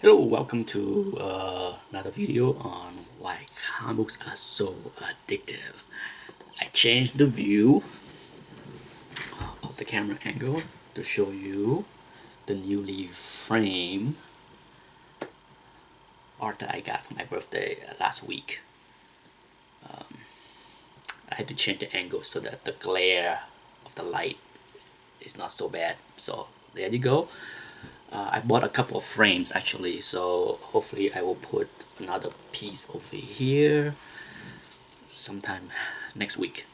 Hello, welcome to another video on why comic books are so addictive. I changed the view of the camera angle to show you the newly framed art that I got for my birthday last week. I had to change the angle so that the glare of the light is not so bad. So there you go. I bought a couple of frames actually, so hopefully I will put another piece over here sometime next week.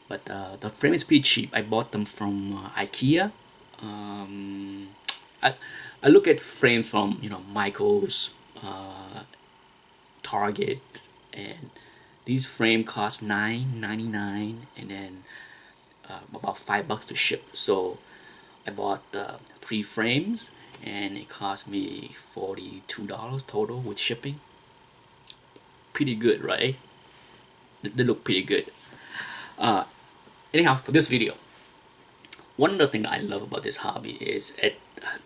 But the frame is pretty cheap. I bought them from IKEA. Um, I, I look at frames from Michael's, Target, and these frame cost $9.99 and then about $5 to ship. So I bought 3 frames and it cost me $42 total with shipping. Pretty good, right? They look pretty good. Anyhow, for this video, one of the things I love about this hobby is at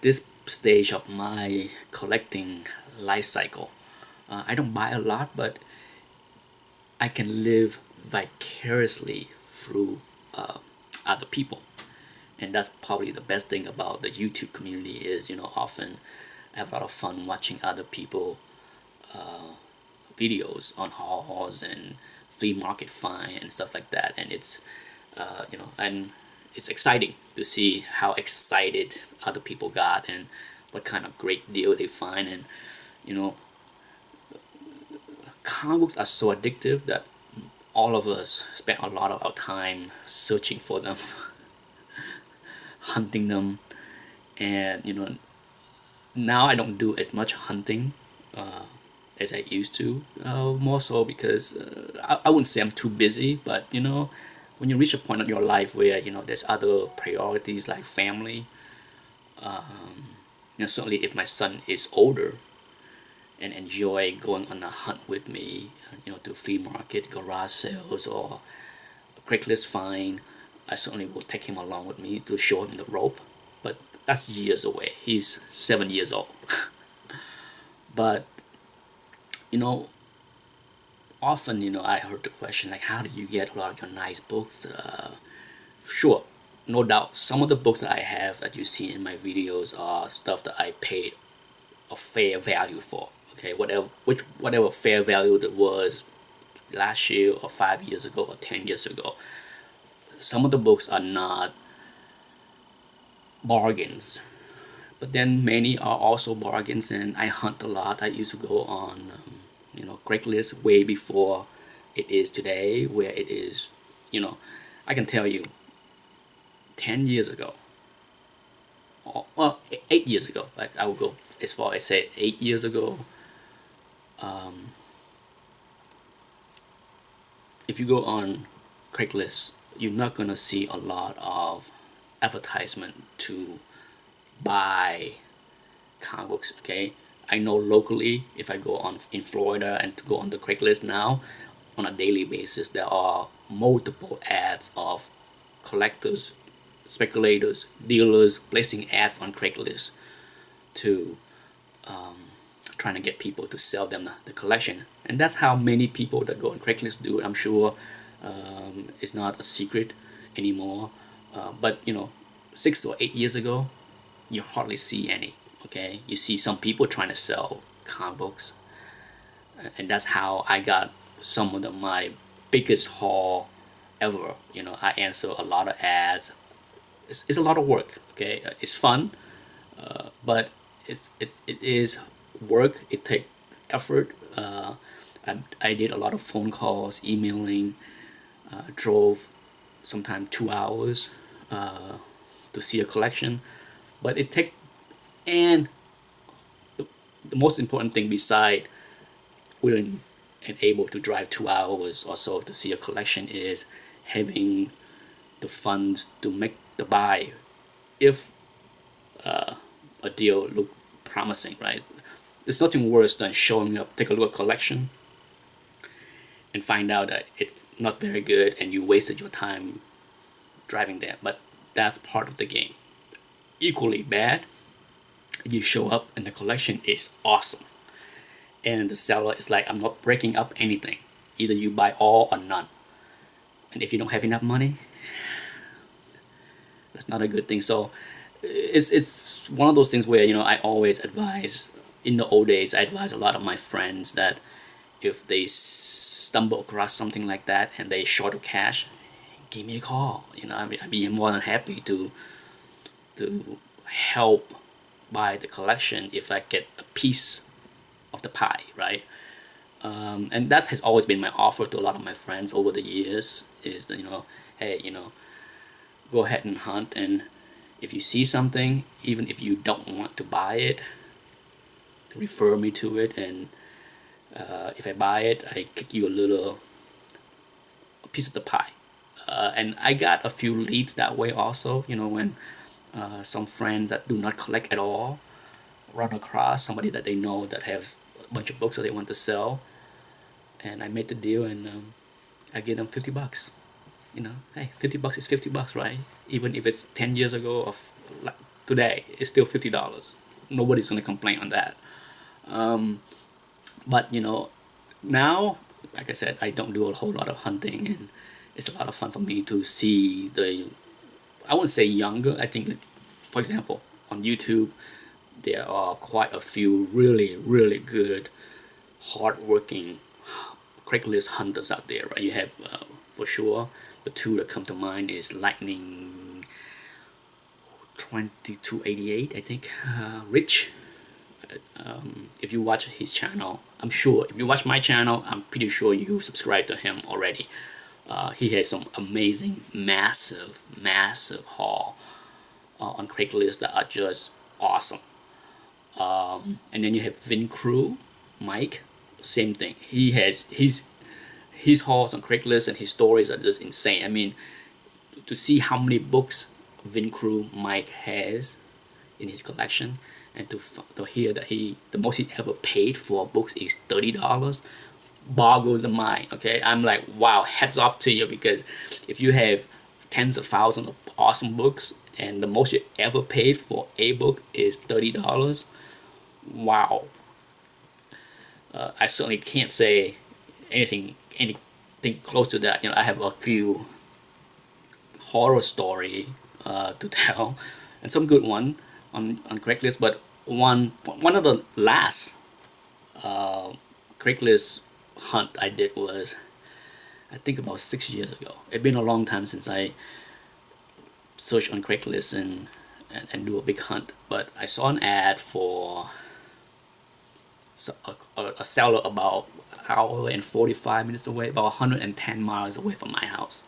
this stage of my collecting life cycle, I don't buy a lot, but I can live vicariously through other people. And that's probably the best thing about the YouTube community is, often I have a lot of fun watching other people videos on hauls and flea market find and stuff like that. And it's, and it's exciting to see how excited other people got and what kind of great deal they find. And, comic books are so addictive that all of us spend a lot of our time searching for them, hunting them. And now I don't do as much hunting as I used to, more so because I wouldn't say I'm too busy, but when you reach a point in your life where there's other priorities like family, certainly if my son is older and enjoy going on a hunt with me, to flea market, garage sales, or Craigslist find, I certainly will take him along with me to show him the rope. But that's years away. He's 7 years old. But often I heard the question like, how do you get a lot of your nice books? Sure, no doubt, some of the books that I have that you see in my videos are stuff that I paid a fair value for. Okay, whatever fair value that was last year or 5 years ago or 10 years ago. Some of the books are not bargains, but then many are also bargains. And I hunt a lot. I used to go on Craigslist way before it is today, where it is, I can tell you 10 years ago, or, well, 8 years ago, like I would go as far as say 8 years ago. If you go on Craigslist, you're not gonna see a lot of advertisement to buy comic books. Okay, I know locally, if I go on in Florida and to go on the Craigslist now, on a daily basis, there are multiple ads of collectors, speculators, dealers placing ads on Craigslist to trying to get people to sell them the collection. And that's how many people that go on Craigslist do it. I'm sure it's not a secret anymore. But 6 or 8 years ago, you hardly see any. Okay, you see some people trying to sell comic books, and that's how I got some of my biggest haul ever. I answer a lot of ads. It's a lot of work. Okay, it's fun, but it is work. It takes effort. I did a lot of phone calls, emailing, drove sometimes 2 hours to see a collection, but it take. And the most important thing beside willing and able to drive 2 hours or so to see a collection is having the funds to make the buy if a deal look promising, right? There's nothing worse than showing up, take a look at a collection, and find out that it's not very good and you wasted your time driving there. But that's part of the game. Equally bad You show up and the collection is awesome, and the seller is like, I'm not breaking up anything. Either you buy all or none. And if you don't have enough money, that's not a good thing. So it's one of those things where, you know, I always advise. In the old days, I advise a lot of my friends that if they stumble across something like that and they short of cash, give me a call. You know, I'd be more than happy to help buy the collection if I get a piece of the pie, right? And that has always been my offer to a lot of my friends over the years, is that, you know, hey, you know, go ahead and hunt, and if you see something, even if you don't want to buy it, refer me to it, and if I buy it, I kick you a piece of the pie. And I got a few leads that way also, you know, when some friends that do not collect at all run across somebody that they know that have a bunch of books that they want to sell, and I made the deal, and I give them $50. You know, hey, $50 is $50, right? Even if it's 10 years ago of like today, it's still $50. Nobody's gonna complain on that. But you know, now, like I said, I don't do a whole lot of hunting, and it's a lot of fun for me to see the, I wouldn't say younger. I think, for example, on YouTube, there are quite a few really good, hardworking Craigslist hunters out there, right? You have, for sure, the two that come to mind is Lightning 2288, I think, Rich. If you watch his channel, I'm sure, if you watch my channel, I'm pretty sure you subscribe to him already. He has some amazing, massive haul on Craigslist that are just awesome. And then you have Vin Crew, Mike, same thing. He has his hauls on Craigslist and his stories are just insane. I mean, to see how many books Vin Crew Mike has in his collection, and to hear that the most he ever paid for books is $30, boggles the mind. Okay, I'm like, wow, hats off to you, because if you have tens of thousands of awesome books and the most you ever paid for a book is $30, wow. I certainly can't say anything close to that. You know, I have a few horror story to tell, and some good one on Craigslist. But one of the last Craigslist hunt I did was, I think, about 6 years ago. It's been a long time since I searched on Craigslist and do a big hunt. But I saw an ad for a seller about an hour and 45 minutes away, about 110 miles away from my house.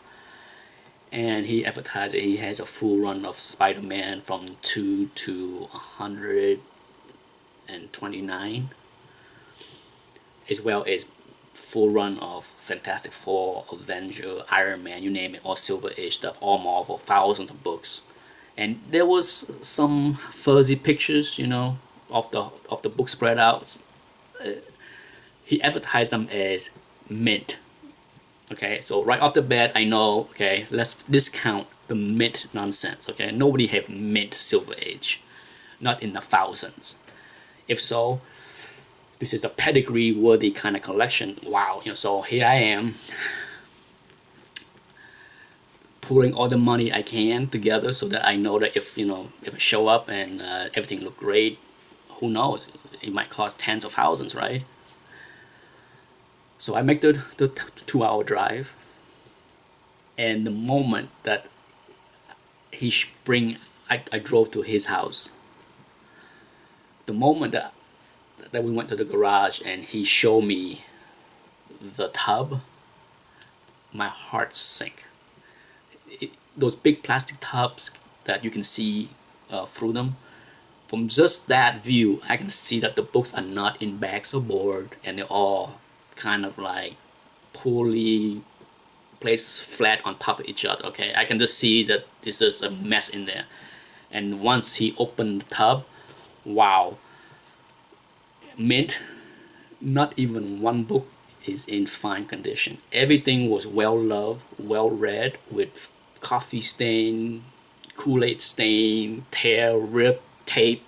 And he advertised that he has a full run of Spider-Man from 2 to 129, as well as full run of Fantastic Four, Avenger, Iron Man, you name it, all Silver Age stuff, all Marvel, thousands of books. And there was some fuzzy pictures, you know, of the book spread out. He advertised them as mint. Okay, so right off the bat, I know, okay, let's discount the mint nonsense. Okay, nobody have mint Silver Age, not in the thousands. If so, this is the pedigree worthy kind of collection. Wow, you know, so here I am, pouring all the money I can together so that I know that if, you know, if I show up and everything look great, who knows, it might cost tens of thousands, right? So I make the 2-hour drive, and the moment that I drove to his house, the moment that we went to the garage and he showed me the tub, my heart sank. Those big plastic tubs that you can see through them, from just that view, I can see that the books are not in bags or board, and they're all kind of like poorly placed flat on top of each other. Okay, I can just see that this is a mess in there. And once he opened the tub, wow, mint, not even one book is in fine condition. Everything was well loved, well read, with coffee stain, Kool-Aid stain, tear, rip, tape,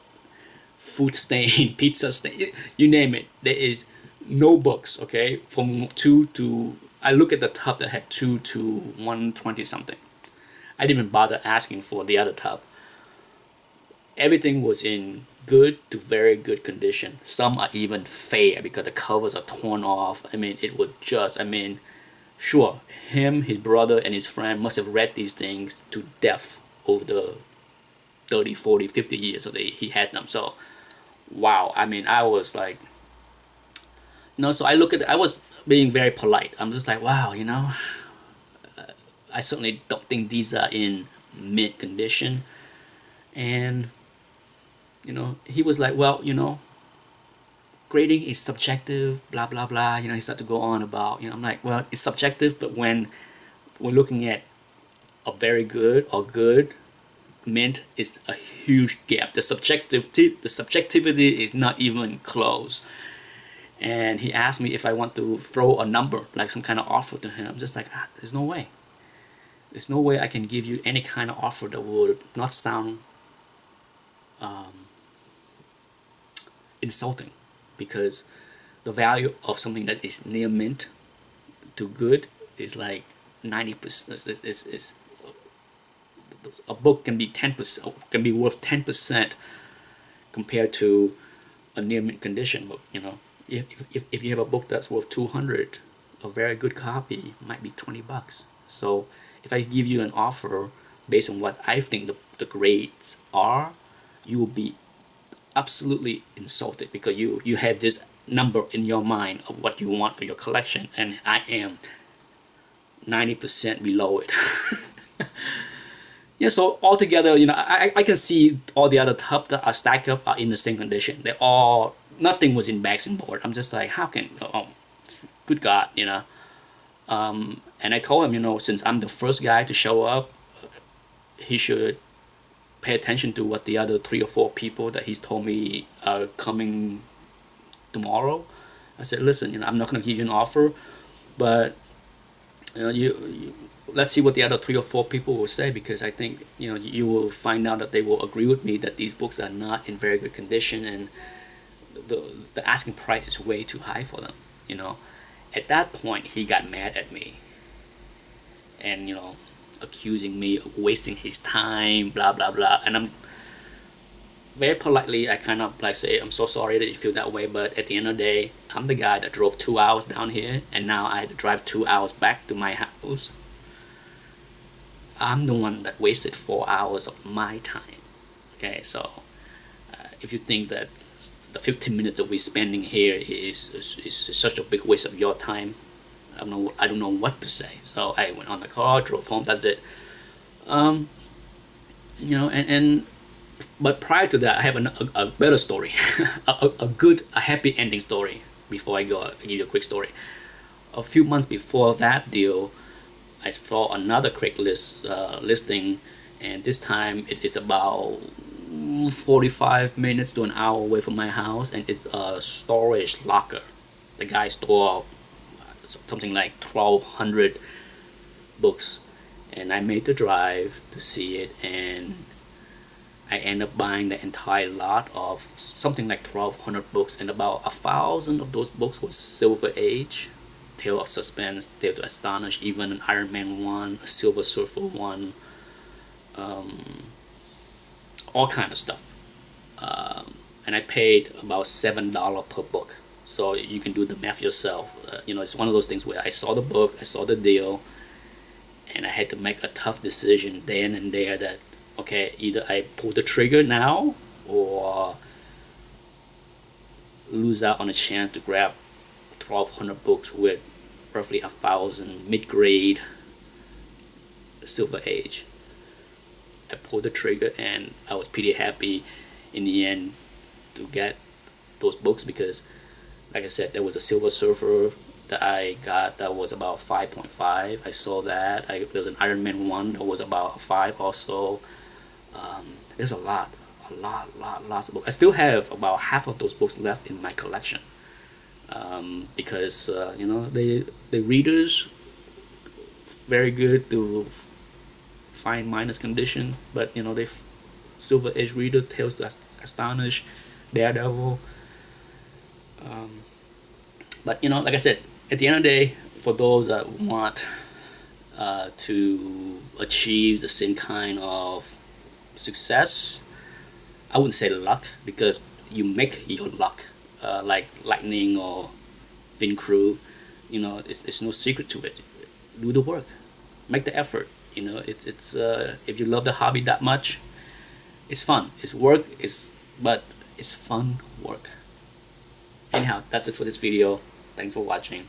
food stain, pizza stain, you name it. There is no books, okay, from 2 to, I look at the tub that had 2 to 120 something. I didn't even bother asking for the other tub. Everything was in good to very good condition. Some are even faded because the covers are torn off. I mean, it was just, I mean, sure, him, his brother, and his friend must have read these things to death over the 30, 40, 50 years that he had them. So, wow, I mean, I was like, so I was being very polite. I'm just like, wow, I certainly don't think these are in mint condition. And, he was like, well, grading is subjective, blah, blah, blah. He started to go on about, I'm like, well, it's subjective, but when we're looking at a very good or good mint, is a huge gap. The subjectivity is not even close. And he asked me if I want to throw a number, like some kind of offer to him. I'm just like, there's no way. There's no way I can give you any kind of offer that would not sound insulting, because the value of something that is near mint to good is like 90%. Is a book can be 10%, can be worth 10% compared to a near mint condition book. If you have a book that's worth 200, a very good copy might be $20. So if I give you an offer based on what I think the grades are, you will be absolutely insulted, because you have this number in your mind of what you want for your collection, and I am 90% below it. Yeah, so altogether, I can see all the other tubs that are stacked up are in the same condition. They're all, nothing was in bags and board. I'm just like, how can, good God, and I told him, since I'm the first guy to show up, he should pay attention to what the other 3 or 4 people that he's told me are coming tomorrow. I said, listen, I'm not going to give you an offer, but you let's see what the other 3 or 4 people will say, because I think you will find out that they will agree with me that these books are not in very good condition, and the asking price is way too high for them. At that point, he got mad at me, and accusing me of wasting his time, blah blah blah. And I'm very politely, I kind of like say, I'm so sorry that you feel that way, but at the end of the day, I'm the guy that drove 2 hours down here, and now I had to drive 2 hours back to my house. I'm the one that wasted 4 hours of my time. Okay, so if you think that the 15 minutes that we're spending here is such a big waste of your time, I don't know what to say. So I went on the car, drove home. That's it. But prior to that, I have a better story, a happy ending story. Before I go, I'll give you a quick story. A few months before that deal, I saw another Craigslist listing, and this time it is about 45 minutes to an hour away from my house, and it's a storage locker. The guy stored something like 1,200 books, and I made the drive to see it, and I ended up buying the entire lot of something like 1,200 books, and about 1,000 of those books was Silver Age, Tale of Suspense, Tale to Astonish, even an Iron Man 1, a Silver Surfer 1, all kind of stuff. And I paid about $7 per book. So you can do the math yourself. It's one of those things where I saw the book, I saw the deal, and I had to make a tough decision then and there that, okay, either I pull the trigger now or lose out on a chance to grab 1,200 books with roughly 1,000 mid-grade Silver Age. I pulled the trigger, and I was pretty happy in the end to get those books, because like I said, there was a Silver Surfer that I got that was about 5.5. I saw that. There was an Iron Man 1 that was about 5 also. There's lots of books. I still have about half of those books left in my collection, because the readers very good to fine minus condition, but Silver Age reader, Tales to Astonish, Daredevil. But you know, like I said, at the end of the day, for those that want to achieve the same kind of success, I wouldn't say luck, because you make your luck, like lightning or Vin Crew. You know, it's no secret to it. Do the work, make the effort. You know, it's if you love the hobby that much, it's fun. It's work. But it's fun work. Anyhow, that's it for this video. Thanks for watching.